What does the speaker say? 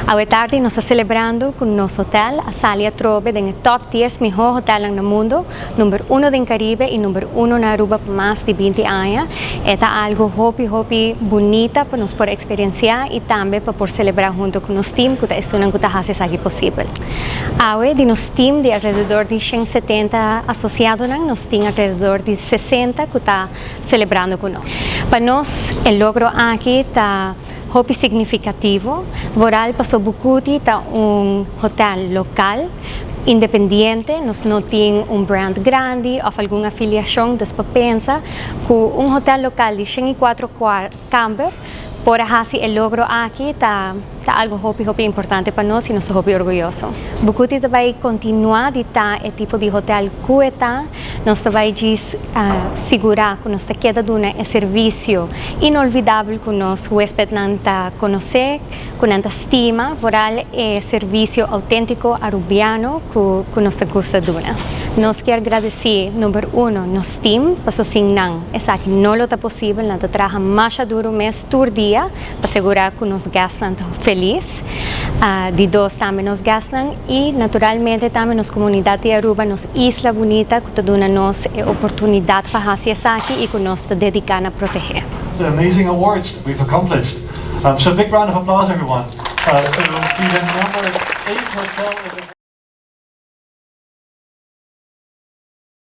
Hoje tarde nós estamos celebrando com o nosso hotel, a Salia Trove, em top 10 melhor hotel no mundo, número 1 do Caribe e número 1 na Aruba por mais de 20 anos. É algo hopi bonita para nós poder experienciar e também para poder celebrar junto com nosso time, que é uma coisa que aqui possível. Hoje, de nosso time de alrededor de 170 associados, nós temos alrededor de 60 que está celebrando conosco. Para nós, o logro aqui está hopi significativo. Voral Paso Bucuti está hotel local, independiente, nós não temos brand grande ou alguma afiliação, después pensa que hotel local de 104 camas, por así el logro aquí está algo hopi importante para nós e nós estamos hopi orgulhosos. Bucuti vai continuar de estar o tipo de hotel que está, nós vai segurar que nós queda dando serviço inolvidável que nós huésped nanta conhecer, que nanta estima, voral serviço autêntico arubiano que nós gosta duna. Nós quero agradecer, número 1, nosso time, para sozinho essa que não é possível, nós trabalhamos mais duro mês por dia para assegurar que nós gastamos feliz. De 2 também nós gastamos e naturalmente também nos comunidade de Aruba, nos isla bonita que dá nos oportunidade para fazer isso aqui e que nós dedicamos a proteger. The amazing awards that we've accomplished. So a big round of applause, everyone. To be the number 8 hotel in the